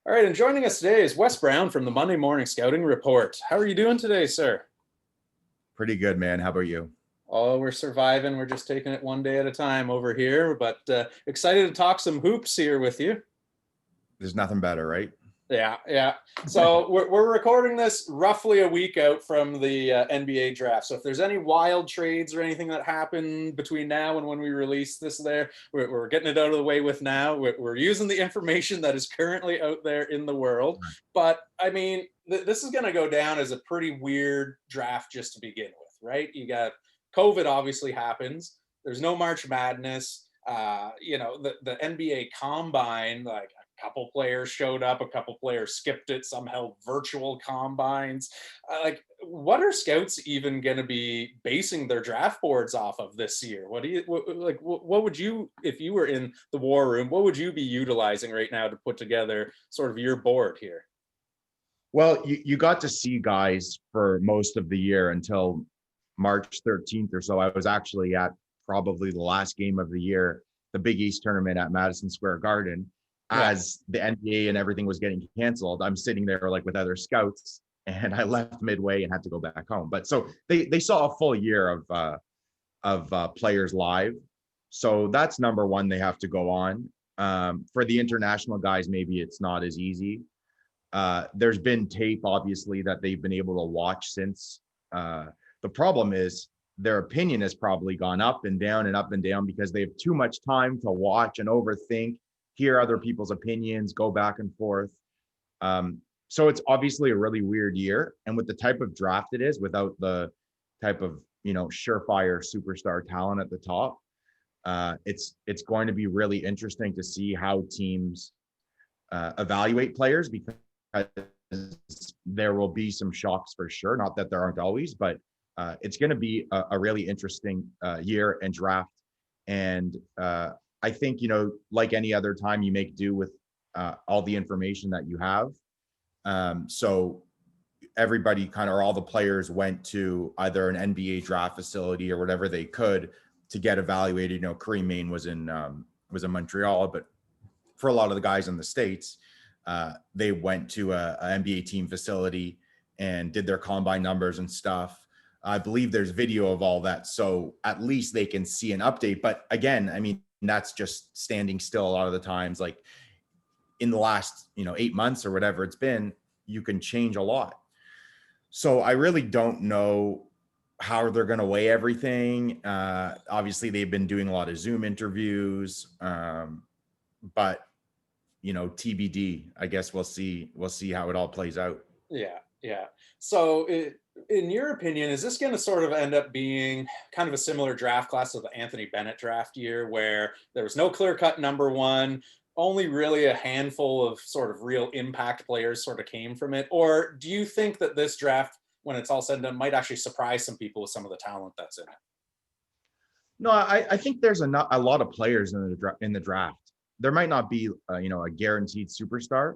All right, and joining us today is Wes Brown from the Monday Morning Scouting Report. How are you doing today, sir? Pretty good, man. How about you? Oh, we're surviving. We're just taking it one day at a time over here, but excited to talk some hoops here with you. There's nothing better, right? Yeah, yeah. So we're recording this roughly a week out from the NBA draft. So if there's any wild trades or anything that happen between now and when we release this, we're getting it out of the way with now. We're using the information that is currently out there in the world. But I mean, this is going to go down as a pretty weird draft just to begin with, right? You got COVID obviously happens. There's no March Madness. The NBA Combine, like a couple players showed up, a couple players skipped it, some held virtual combines. What are scouts even going to be basing their draft boards off of this year? What would you, if you were in the war room, what would you be utilizing right now to put together sort of your board here? Well, you got to see guys for most of the year until March 13th or so. I was actually at probably the last game of the year, the Big East tournament at Madison Square Garden, Yeah. as the NBA and everything was getting canceled. I'm sitting there like with other scouts, and I left midway and had to go back home. But so they saw a full year of players live. So that's number one. They have to go on. For the international guys, maybe it's not as easy. There's been tape, obviously, that they've been able to watch since. The problem is their opinion has probably gone up and down because they have too much time to watch and overthink, hear other people's opinions, go back and forth. So it's obviously a really weird year. And with the type of draft it is, without the type of, surefire superstar talent at the top, it's going to be really interesting to see how teams evaluate players, because there will be some shocks for sure. Not that there aren't always, but it's going to be a really interesting year and draft. And I think, like any other time, you make do with all the information that you have. So everybody or all the players went to either an NBA draft facility or whatever they could to get evaluated. Kareem Maine was in Montreal, but for a lot of the guys in the States, they went to a NBA team facility and did their combine numbers and stuff. I believe there's video of all that, so at least they can see an update. But again, I mean, that's just standing still a lot of the times. Like in the last, 8 months or whatever it's been, you can change a lot. So I really don't know how they're going to weigh everything. Obviously, they've been doing a lot of Zoom interviews, but TBD. I guess we'll see how it all plays out. Yeah, yeah. So, in your opinion, is this going to sort of end up being kind of a similar draft class to the Anthony Bennett draft year, where there was no clear-cut number one, only really a handful of sort of real impact players sort of came from it? Or do you think that this draft, when it's all said and done, might actually surprise some people with some of the talent that's in it? No, I think there's a lot of players in the draft. There might not be a guaranteed superstar,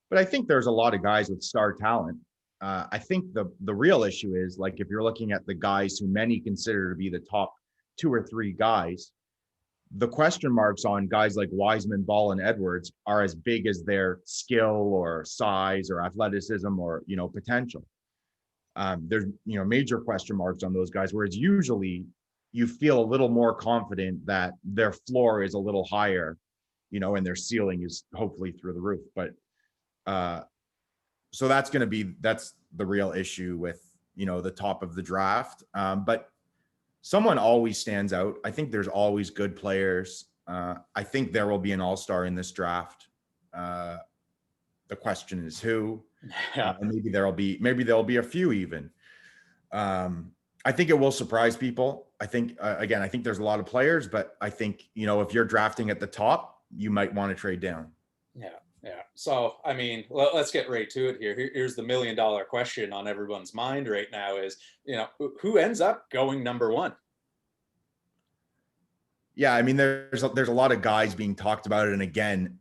but I think there's a lot of guys with star talent. I think the real issue is, like, if you're looking at the guys who many consider to be the top 2 or 3 guys, the question marks on guys like Wiseman, Ball, and Edwards are as big as their skill or size or athleticism or potential. There's major question marks on those guys, whereas usually you feel a little more confident that their floor is a little higher, and their ceiling is hopefully through the roof. But so that's the real issue with the top of the draft. But someone always stands out. I think there's always good players. I think there will be an all-star in this draft. The question is who. Yeah. And maybe there'll be a few even. I think it will surprise people. I think again, I think there's a lot of players, but I think if you're drafting at the top, you might want to trade down. Yeah, yeah. So, I mean, let's get right to it here. Here's the $1 million question on everyone's mind right now: is who ends up going number one? Yeah, I mean, there's a lot of guys being talked about it, and again,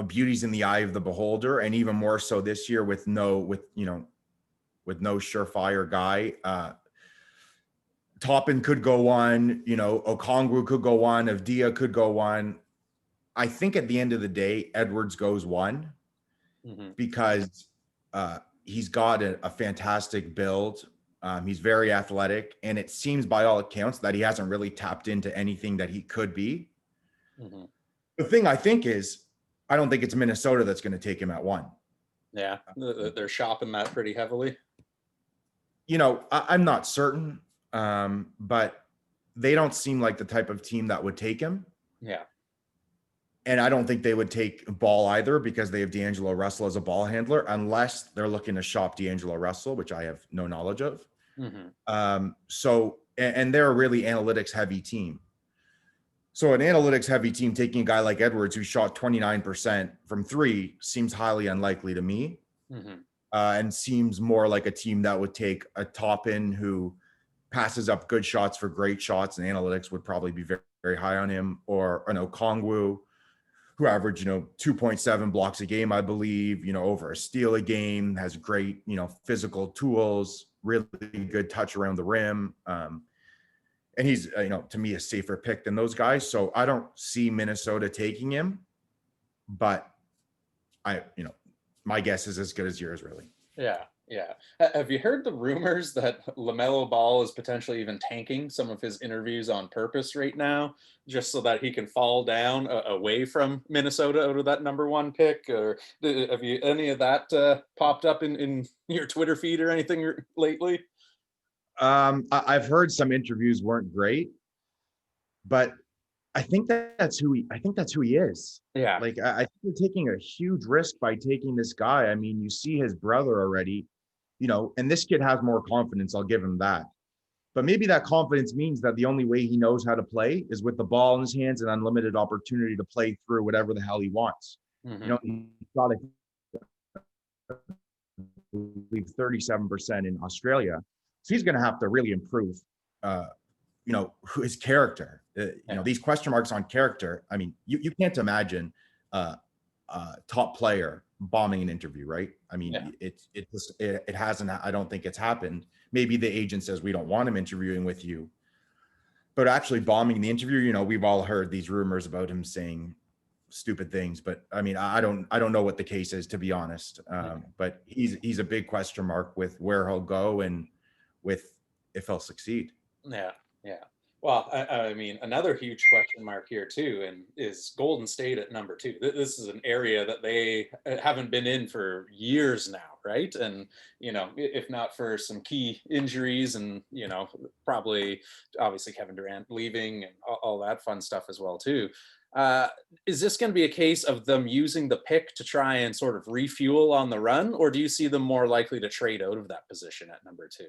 beauty's in the eye of the beholder, and even more so this year with no surefire guy. Toppin could go one, Okongwu could go one, Avdia could go one. I think at the end of the day, Edwards goes one. because he's got a fantastic build. He's very athletic, and it seems by all accounts that he hasn't really tapped into anything that he could be. The thing I think is, I don't think it's Minnesota that's going to take him at 1. Yeah, they're shopping that pretty heavily. I'm not certain, but they don't seem like the type of team that would take him. Yeah. And I don't think they would take Ball either, because they have D'Angelo Russell as a ball handler, unless they're looking to shop D'Angelo Russell, which I have no knowledge of. And they're a really analytics heavy team. So an analytics heavy team taking a guy like Edwards, who shot 29% from 3, seems highly unlikely to me. And seems more like a team that would take a top-end who passes up good shots for great shots, and analytics would probably be very, very high on him, or an Okongwu, who averaged, 2.7 blocks a game, I believe, over a steal a game, has great, physical tools, really good touch around the rim. And he's, to me, a safer pick than those guys. So I don't see Minnesota taking him, but my guess is as good as yours, really. Yeah. Have you heard the rumors that Lamelo Ball is potentially even tanking some of his interviews on purpose right now, just so that he can fall down away from Minnesota out of that number 1 pick? Or have you any of that popped up in your Twitter feed or anything lately? I've heard some interviews weren't great, but I think that's who he is. Yeah. Like, I think they're taking a huge risk by taking this guy. I mean, you see his brother already, and this kid has more confidence. I'll give him that. But maybe that confidence means that the only way he knows how to play is with the ball in his hands and unlimited opportunity to play through whatever the hell he wants. He's got to leave 37% in Australia. So he's going to have to really improve, his character. These question marks on character. I mean, you can't imagine top player bombing an interview, right? I mean, it hasn't. I don't think it's happened. Maybe the agent says we don't want him interviewing with you, but actually bombing the interview. We've all heard these rumors about him saying stupid things, but I mean, I don't know what the case is, to be honest. But he's a big question mark with where he'll go and with if he'll succeed. Yeah. Well, I mean, another huge question mark here too, and is Golden State at number 2. This is an area that they haven't been in for years now, right? And if not for some key injuries, and probably obviously Kevin Durant leaving and all that fun stuff as well too. Is this going to be a case of them using the pick to try and sort of refuel on the run, or do you see them more likely to trade out of that position at number 2?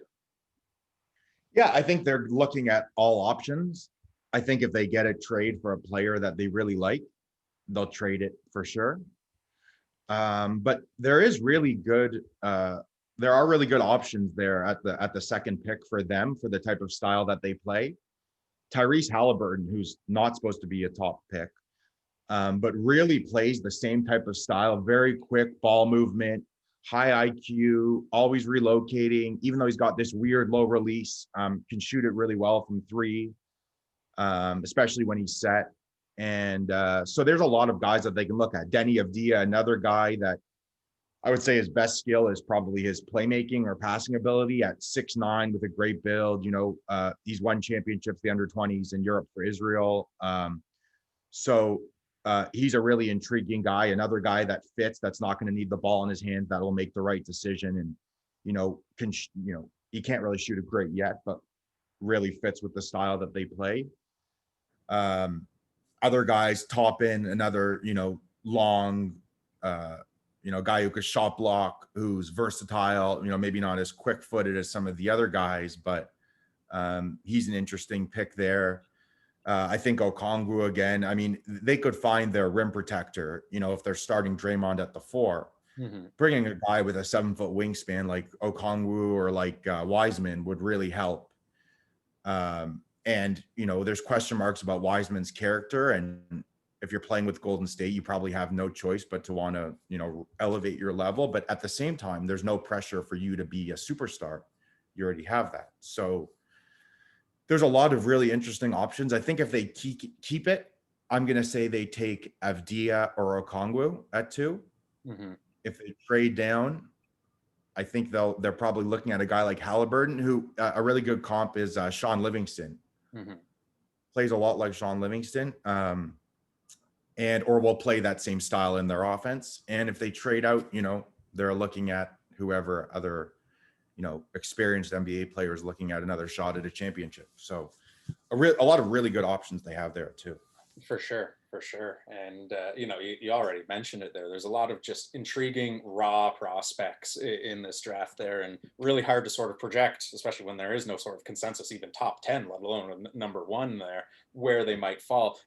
Yeah, I think they're looking at all options. I think if they get a trade for a player that they really like, they'll trade it for sure. But there is really good. There are really good options there at the second pick for them, for the type of style that they play. Tyrese Halliburton, who's not supposed to be a top pick, but really plays the same type of style, very quick ball movement, high IQ, always relocating, even though he's got this weird low release, can shoot it really well from 3, especially when he's set. And so there's a lot of guys that they can look at. Denny Avdia, another guy that I would say his best skill is probably his playmaking or passing ability at 6'9" with a great build. He's won championships, the under-20s in Europe for Israel. So he's a really intriguing guy, another guy that fits, that's not going to need the ball in his hands, that will make the right decision. And, he can't really shoot it great yet, but really fits with the style that they play. Other guys, Toppin, another, long, guy who could shot block, who's versatile, maybe not as quick footed as some of the other guys, but he's an interesting pick there. I think Okongwu again. I mean, they could find their rim protector, if they're starting Draymond at the 4. Bringing a guy with a 7-foot wingspan like Okongwu or like Wiseman would really help. And, there's question marks about Wiseman's character. And if you're playing with Golden State, you probably have no choice but to want to, elevate your level. But at the same time, there's no pressure for you to be a superstar. You already have that. So there's a lot of really interesting options. I think if they keep it, I'm going to say they take Avdia or Okongwu at 2. If they trade down, I think they're probably looking at a guy like Halliburton, who a really good comp is Sean Livingston. Mm-hmm. Plays a lot like Sean Livingston, and or will play that same style in their offense. And if they trade out, they're looking at whoever other, experienced NBA players looking at another shot at a championship. So a lot of really good options they have there too. For sure, for sure. And, you already mentioned it there. There's a lot of just intriguing raw prospects in this draft there, and really hard to sort of project, especially when there is no sort of consensus, even top 10, let alone number one there, where they might fall.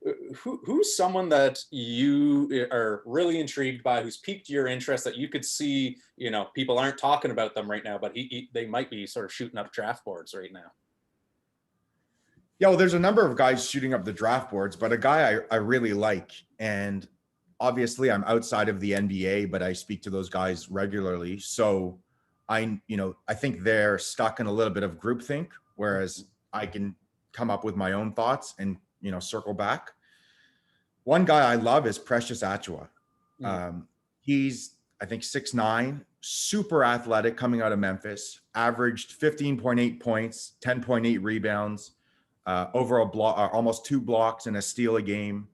Who's someone that you are really intrigued by, who's piqued your interest, that you could see, people aren't talking about them right now, but they might be sort of shooting up draft boards right now? Yeah, well, there's a number of guys shooting up the draft boards, but a guy I really like, and obviously I'm outside of the NBA, but I speak to those guys regularly. So I think they're stuck in a little bit of groupthink, whereas I can come up with my own thoughts and, circle back. One guy I love is Precious Achua. He's, I think, 6'9", super athletic, coming out of Memphis, averaged 15.8 points, 10.8 rebounds, over a block, almost 2 blocks and a steal a game.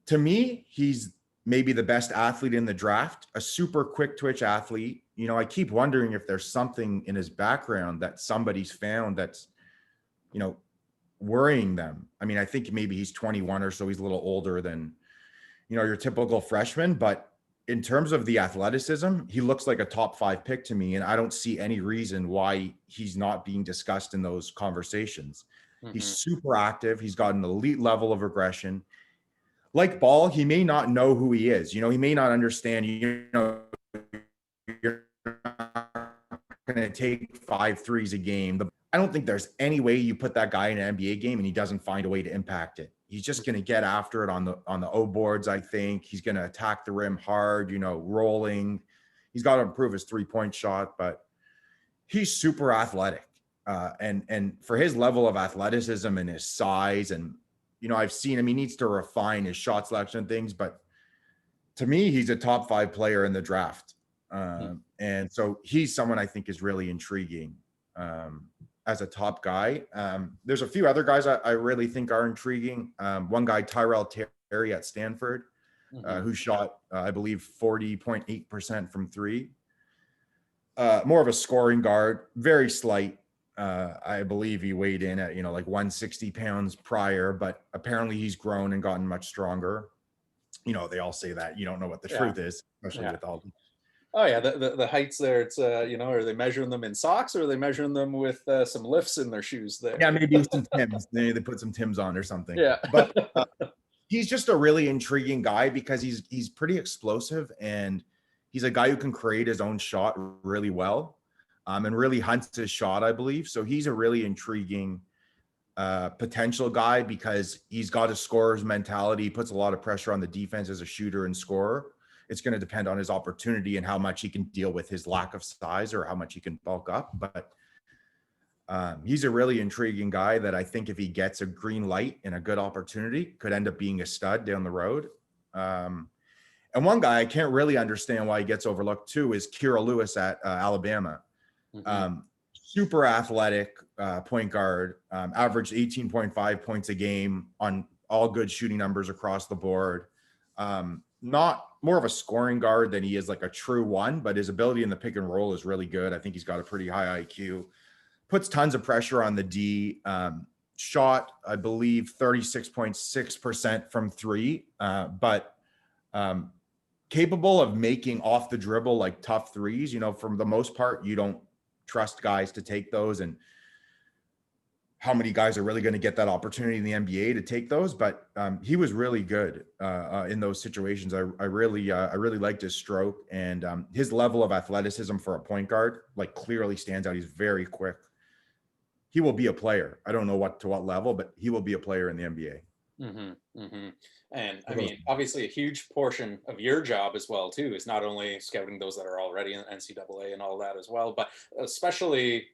To me, he's maybe the best athlete in the draft, a super quick twitch athlete. I keep wondering if there's something in his background that somebody's found that's, worrying them. I mean, I think maybe he's 21 or so. He's a little older than, your typical freshman, but in terms of the athleticism, he looks like a top 5 pick to me. And I don't see any reason why he's not being discussed in those conversations. Mm-hmm. He's super active. He's got an elite level of aggression. Like Ball, he may not know who he is. He may not understand, you're not going to take 5 threes a game. I don't think there's any way you put that guy in an NBA game and he doesn't find a way to impact it. He's just going to get after it on the O boards. I think he's going to attack the rim hard, rolling. He's got to improve his 3-point shot, but he's super athletic. And for his level of athleticism and his size, and, I've seen him, he needs to refine his shot selection and things, but to me, he's a top 5 player in the draft. And so he's someone I think is really intriguing as a top guy. There's a few other guys I really think are intriguing. One guy, Tyrell Terry at Stanford, who shot, I believe, 40.8% from 3. More of a scoring guard, very slight. I believe he weighed in at, like 160 pounds prior, but apparently he's grown and gotten much stronger. They all say that. You don't know what the truth is, especially with all. Oh yeah, the heights there. It's are they measuring them in socks, or are they measuring them with some lifts in their shoes there? Yeah, maybe some Tims. Maybe they put some Tims on or something. Yeah, but he's just a really intriguing guy because he's pretty explosive, and he's a guy who can create his own shot really well, and really hunts his shot, I believe. So he's a really intriguing potential guy because he's got a scorer's mentality. He puts a lot of pressure on the defense as a shooter and scorer. It's going to depend on his opportunity and how much he can deal with his lack of size or how much he can bulk up. But he's a really intriguing guy that I think if he gets a green light and a good opportunity, could end up being a stud down the road. And one guy I can't really understand why he gets overlooked too is Kira Lewis at Alabama. Super athletic point guard, averaged 18.5 points a game on all good shooting numbers across the board. Not more of a scoring guard than he is like a true one, but his ability in the pick and roll is really good. I think he's got a pretty high IQ, puts tons of pressure on the D, shot, I believe 36.6% from 3, but capable of making off the dribble, like tough threes. For the most part, you don't trust guys to take those, and how many guys are really going to get that opportunity in the NBA to take those. But he was really good in those situations. I really liked his stroke, and his level of athleticism for a point guard, like, clearly stands out. He's very quick. He will be a player. I don't know to what level, but he will be a player in the NBA. And I mean, obviously a huge portion of your job as well too is not only scouting those that are already in NCAA and all that as well, but especially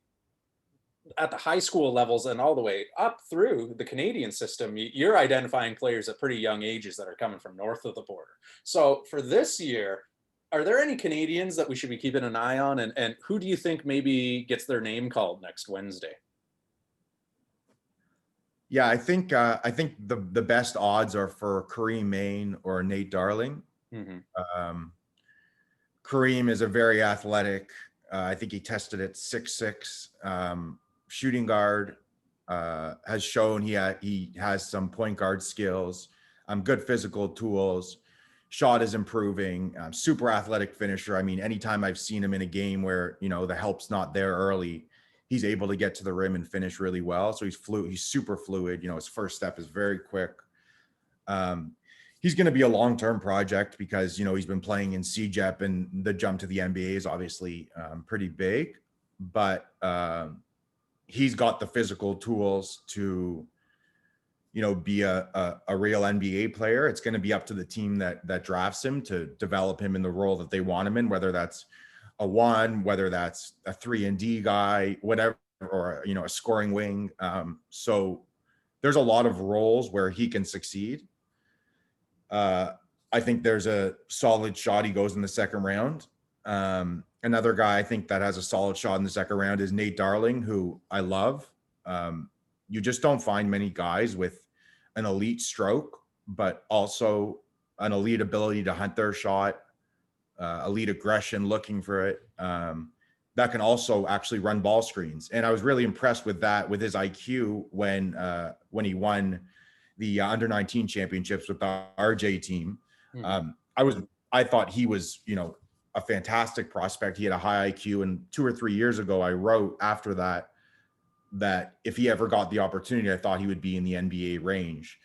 at the high school levels and all the way up through the Canadian system, you're identifying players at pretty young ages that are coming from north of the border. So for this year, Are there any Canadians that we should be keeping an eye on, and who do you think maybe gets their name called next Wednesday? Yeah, I think the best odds are for Kareem Maine or Nate Darling. Hmm. Um, Kareem is a very athletic. I think he tested at 6'6", shooting guard. Has shown he has some point guard skills, good physical tools. Shot is improving. Super athletic finisher. I mean, anytime I've seen him in a game where the help's not there early, he's able to get to the rim and finish really well. So he's super fluid. His first step is very quick. Um, he's going to be a long-term project because he's been playing in CJEP, and the jump to the NBA is obviously pretty big, but he's got the physical tools to be a real NBA player. It's going to be up to the team that drafts him to develop him in the role that they want him in, whether that's a one, whether that's a 3-and-D guy, whatever, or a scoring wing. So there's a lot of roles where he can succeed. I think there's a solid shot he goes in the second round. Another guy I think that has a solid shot in the second round is Nate Darling, who I love. You just don't find many guys with an elite stroke, but also an elite ability to hunt their shot, elite aggression, looking for it. That can also actually run ball screens. And I was really impressed with that, with his IQ when he won the under 19 championships with the RJ team. Hmm. I thought he was, a fantastic prospect. He had a high IQ, and 2 or 3 years ago, I wrote after that if he ever got the opportunity, I thought he would be in the NBA range.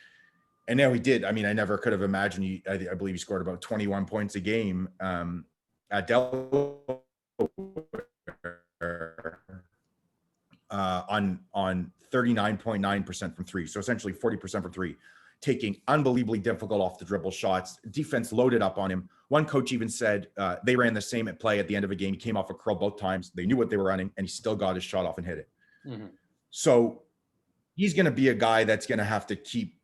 And now he did. I mean, I never could have imagined I believe he scored about 21 points a game at Delaware on 39.9% from three. So essentially 40% from three, taking unbelievably difficult off the dribble shots. Defense loaded up on him. One coach even said they ran the same at play at the end of a game. He came off a curl both times. They knew what they were running, and he still got his shot off and hit it. Hmm. So he's going to be a guy that's going to have to keep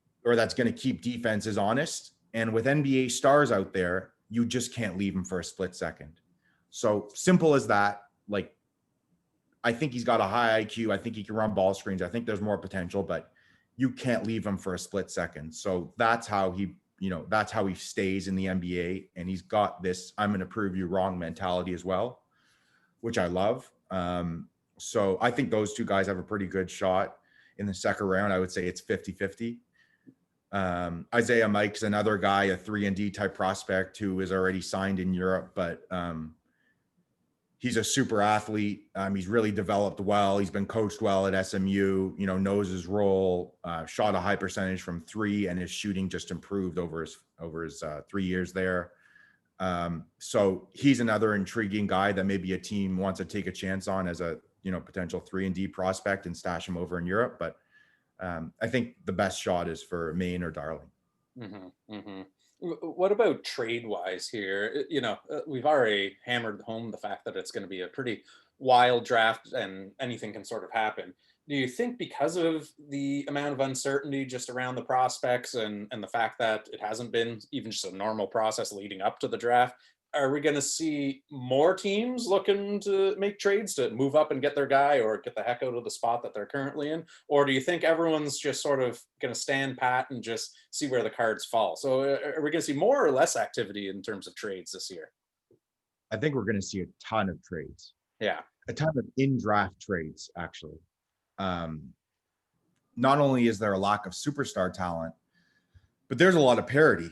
defenses honest. And with NBA stars out there, you just can't leave him for a split second. So simple as that. Like, I think he's got a high IQ. I think he can run ball screens. I think there's more potential, but you can't leave him for a split second. So that's how he stays in the NBA. And he's got this "I'm going to prove you wrong" mentality as well, which I love. So I think those two guys have a pretty good shot in the second round. I would say it's 50-50. Isaiah Mike's another guy, a 3-and-D type prospect who is already signed in Europe, but he's a super athlete. He's really developed well. He's been coached well at SMU, knows his role, shot a high percentage from three, and his shooting just improved over his 3 years there. So he's another intriguing guy that maybe a team wants to take a chance on as a, potential 3-and-D prospect and stash him over in Europe. But I think the best shot is for Maine or Darling. Mm-hmm, mm-hmm. What about trade wise here? We've already hammered home the fact that it's going to be a pretty wild draft and anything can sort of happen. Do you think because of the amount of uncertainty just around the prospects and the fact that it hasn't been even just a normal process leading up to the draft, are we going to see more teams looking to make trades to move up and get their guy or get the heck out of the spot that they're currently in? Or do you think everyone's just sort of going to stand pat and just see where the cards fall? So are we going to see more or less activity in terms of trades this year? I think we're going to see a ton of trades, Yeah. a ton of in-draft trades, actually. Not only is there a lack of superstar talent, but there's a lot of parity.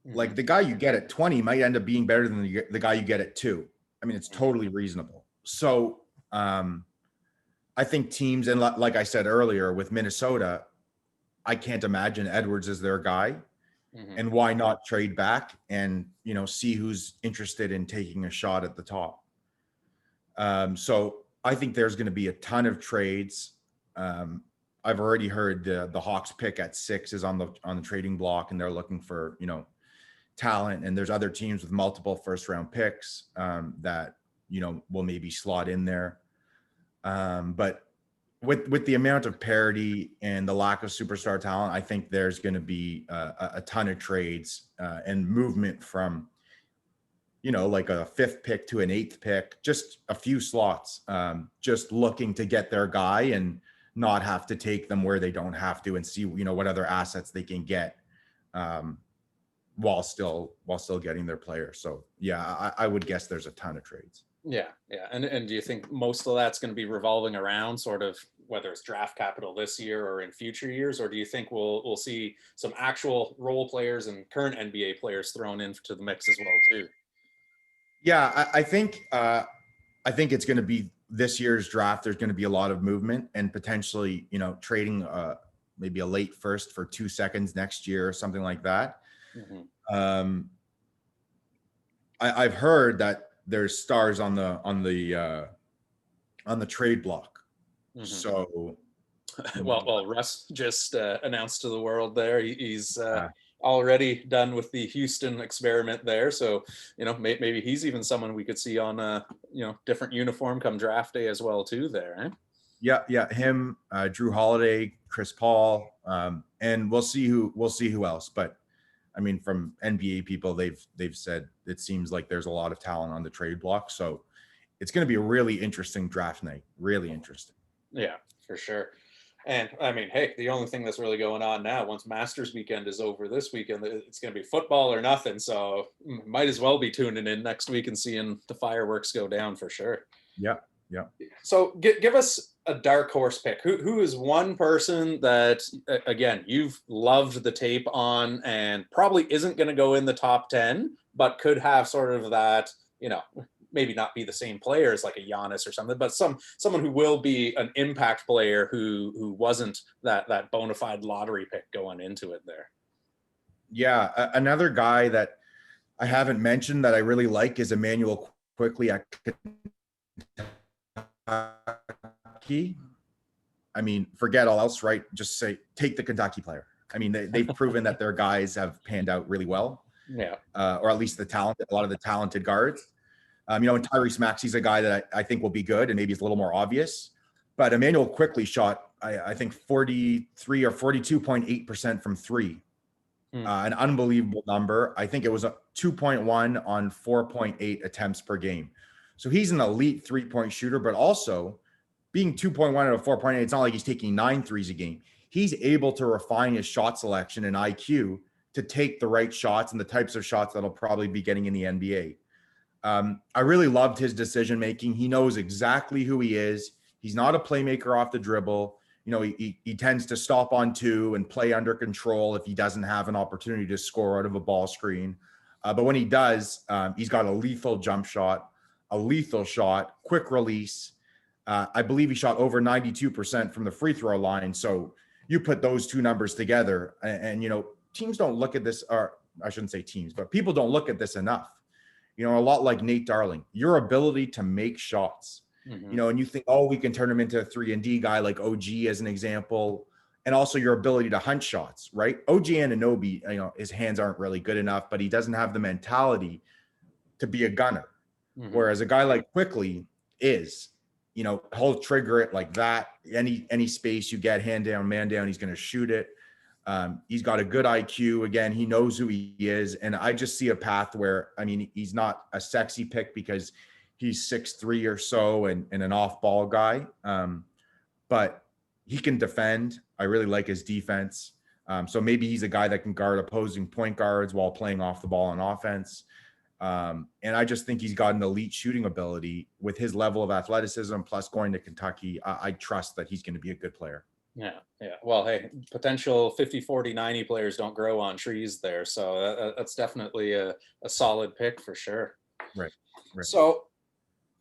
Like the guy you get at 20 might end up being better than the guy you get at 2. I mean, it's totally reasonable. So I think teams, and like I said earlier with Minnesota, I can't imagine Edwards is their guy. Mm-hmm. And why not trade back and, see who's interested in taking a shot at the top. So I think there's going to be a ton of trades. I've already heard the Hawks pick at 6 is on the trading block, and they're looking for, talent. And there's other teams with multiple first round picks that, will maybe slot in there. But with the amount of parity and the lack of superstar talent, I think there's going to be a ton of trades and movement from like a 5th pick to an 8th pick, just a few slots, just looking to get their guy and not have to take them where they don't have to, and see, what other assets they can get, while still getting their player. So yeah, I would guess there's a ton of trades. Yeah, yeah. And do you think most of that's going to be revolving around sort of whether it's draft capital this year or in future years, or do you think we'll see some actual role players and current NBA players thrown into the mix as well too? Yeah, I think it's going to be this year's draft. There's going to be a lot of movement, and potentially, trading maybe a late first for 2 seconds next year or something like that. Mhm. I've heard that there's stars on the trade block. Mhm. So, Well, Russ just announced to the world there he's already done with the Houston experiment there. So, maybe he's even someone we could see on a different uniform come draft day as well too. There, eh? yeah, him, Drew Holiday, Chris Paul, and we'll see who else. But I mean, from NBA people, they've said it seems like there's a lot of talent on the trade block. So it's going to be a really interesting draft night. Really interesting. Yeah, for sure. And I mean, hey, the only thing that's really going on now, once Masters weekend is over this weekend, it's going to be football or nothing. So might as well be tuning in next week and seeing the fireworks go down for sure. Yeah. Yeah. So give us a dark horse pick. Who is one person that, again, you've loved the tape on and probably isn't going to go in the top 10, but could have sort of that, maybe not be the same player as like a Giannis or something, but someone who will be an impact player who wasn't that bona fide lottery pick going into it there. Yeah, another guy that I haven't mentioned that I really like is Emmanuel Quickly at Kentucky. I mean, forget all else, right? Just take the Kentucky player. I mean, they've proven that their guys have panned out really well. Yeah. Or at least a lot of the talented guards. And Tyrese Maxey's a guy that I think will be good, and maybe it's a little more obvious. But Emmanuel Quickly shot, I think 43 or 42.8% from three. An unbelievable number. I think it was a 2.1 on 4.8 attempts per game. So he's an elite 3-point shooter, but also being 2.1 out of 4.8, it's not like he's taking 9 threes a game. He's able to refine his shot selection and IQ to take the right shots and the types of shots that'll probably be getting in the NBA. I really loved his decision making. He knows exactly who he is. He's not a playmaker off the dribble. He tends to stop on 2 and play under control if he doesn't have an opportunity to score out of a ball screen. But when he does, he's got a lethal jump shot, a lethal shot, quick release. I believe he shot over 92% from the free throw line. So you put those two numbers together, and teams don't look at this, or I shouldn't say teams, but people don't look at this enough. A lot like Nate Darling, your ability to make shots, and you think, we can turn him into a 3-and-D guy like OG as an example, and also your ability to hunt shots, right? OG Anunoby, his hands aren't really good enough, but he doesn't have the mentality to be a gunner. Whereas a guy like Quickly is, he'll trigger it like that. Any space you get, hand down, man down, he's going to shoot it. He's got a good IQ. Again, he knows who he is. And I just see a path where, he's not a sexy pick because he's 6'3" or so and an off-ball guy. But he can defend. I really like his defense. So maybe he's a guy that can guard opposing point guards while playing off the ball on offense. And I just think he's got an elite shooting ability with his level of athleticism, plus going to Kentucky. I trust that he's going to be a good player. Yeah. Well, hey, potential 50, 40, 90 players don't grow on trees there. So that's definitely a solid pick for sure. Right. So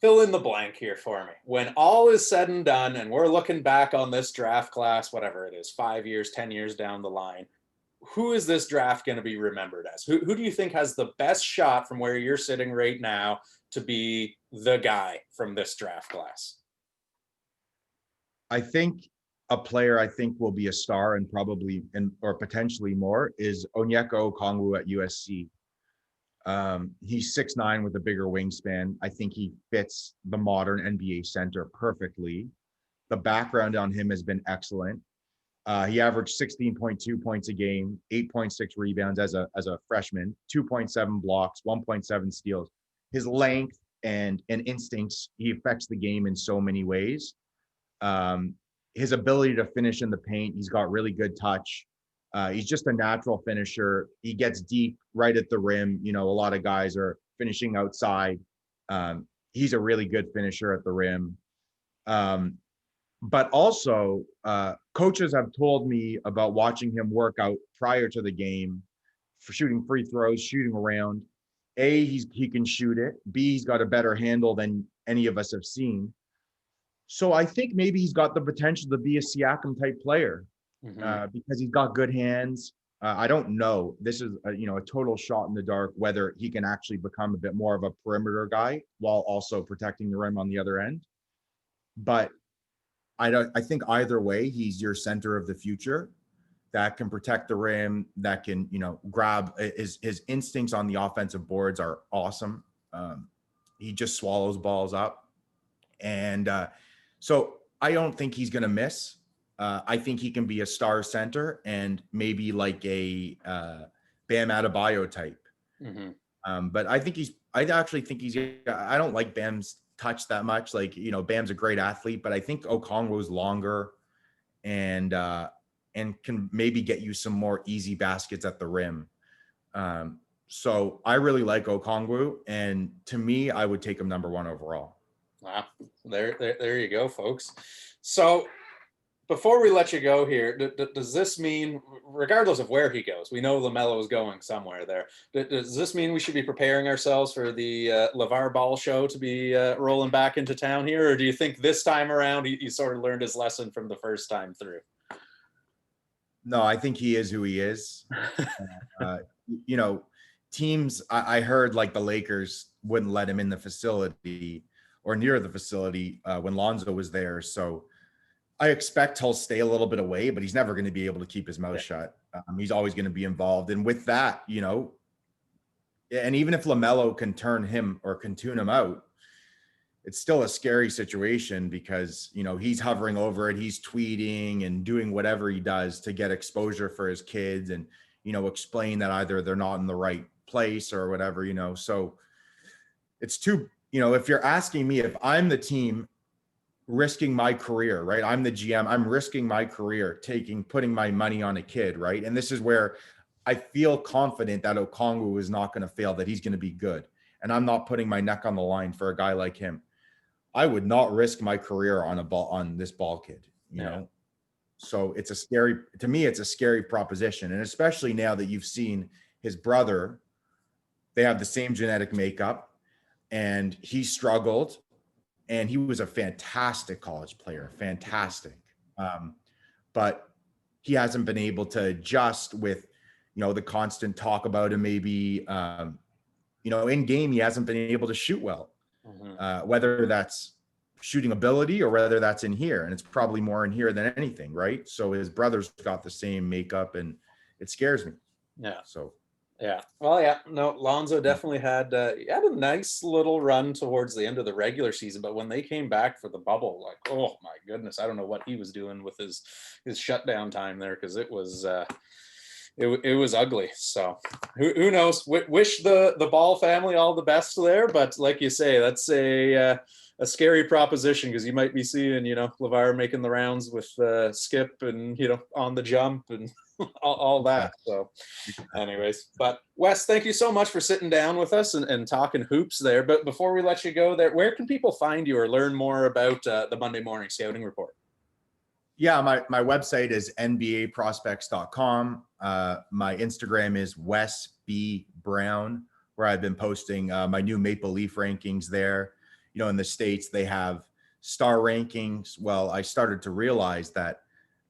fill in the blank here for me. When all is said and done, and we're looking back on this draft class, whatever it is, 5 years, 10 years down the line, who is this draft going to be remembered as? Who do you think has the best shot from where you're sitting right now to be the guy from this draft class? I think a player I think will be a star and probably or potentially more is Onyeka Okongwu at USC. He's 6'9" with a bigger wingspan. I think he fits the modern NBA center perfectly. The background on him has been excellent. He averaged 16.2 points a game, 8.6 rebounds as a freshman, 2.7 blocks, 1.7 steals. his length and instincts, he affects the game in so many ways. His ability to finish in the paint, he's got really good touch. He's just a natural finisher. He gets deep right at the rim. You know, a lot of guys are finishing outside. He's a really good finisher at the rim. But also, coaches have told me about watching him work out prior to the game for shooting free throws, shooting around. A, he can shoot it. B, he's got a better handle than any of us have seen. So I think maybe he's got the potential to be a Siakam type player because he's got good hands. I don't know. This is a total shot in the dark whether he can actually become a bit more of a perimeter guy while also protecting the rim on the other end. But I think either way, he's your center of the future that can protect the rim, that can, grab his instincts on the offensive boards are awesome. He just swallows balls up. And so I don't think he's going to miss. I think he can be a star center and maybe like a Bam Adebayo type. But I actually think I don't like Bam's touch that much. Like, Bam's a great athlete, but I think Okongwu's longer and can maybe get you some more easy baskets at the rim. So I really like Okongwu, and to me, I would take him number 1 overall. Wow. There you go, folks. So before we let you go here, does this mean, regardless of where he goes, we know LaMelo is going somewhere there. Does this mean we should be preparing ourselves for the LeVar Ball show to be rolling back into town here? Or do you think this time around he sort of learned his lesson from the first time through? No, I think he is who he is. Teams, I heard like the Lakers wouldn't let him in the facility or near the facility when Lonzo was there. So I expect he'll stay a little bit away, but he's never going to be able to keep his mouth shut. He's always going to be involved. And with that, and even if LaMelo can turn him or can tune him out, it's still a scary situation because, he's hovering over it. He's tweeting and doing whatever he does to get exposure for his kids and, explain that either they're not in the right place or whatever, so it's too, if you're asking me if I'm the team risking my career, right? I'm the GM, I'm risking my career, putting my money on a kid, right? And this is where I feel confident that Okongwu is not going to fail, that he's going to be good. And I'm not putting my neck on the line for a guy like him. I would not risk my career on this ball kid, you know? So it's a scary proposition. And especially now that you've seen his brother, they have the same genetic makeup and he struggled and he was a fantastic college player, fantastic. But he hasn't been able to adjust with, the constant talk about him, maybe, in game, he hasn't been able to shoot well. Whether that's shooting ability or whether that's in here, and it's probably more in here than anything, right? So his brother's got the same makeup and it scares me. Lonzo definitely had a nice little run towards the end of the regular season, but when they came back for the bubble, like, oh my goodness, I don't know what he was doing with his shutdown time there, because it was it was ugly. So who knows? Wish the Ball family all the best there, but like you say, that's a scary proposition, because you might be seeing, LeVar making the rounds with Skip and, on the jump and all that. So anyways, but Wes, thank you so much for sitting down with us and talking hoops there. But before we let you go there, where can people find you or learn more about the Monday Morning Scouting Report? Yeah, my website is nbaprospects.com. My Instagram is Wes B. Brown, where I've been posting my new Maple Leaf rankings there. In the States, they have star rankings. Well, I started to realize that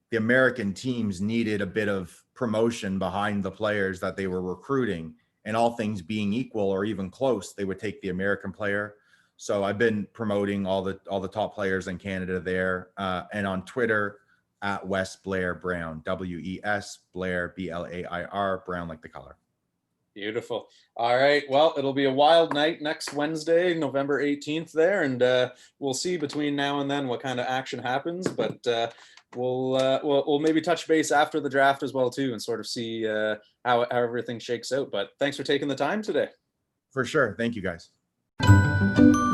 the American teams needed a bit of promotion behind the players that they were recruiting, and all things being equal or even close, they would take the American player. So I've been promoting all the top players in Canada there, and on Twitter at Wes Blair Brown, WES Blair BLAIR, Brown like the color. Beautiful. All right. Well, it'll be a wild night next Wednesday, November 18th there, and we'll see between now and then what kind of action happens. But we'll maybe touch base after the draft as well too, and sort of see how everything shakes out. But thanks for taking the time today. For sure. Thank you, guys. Bye.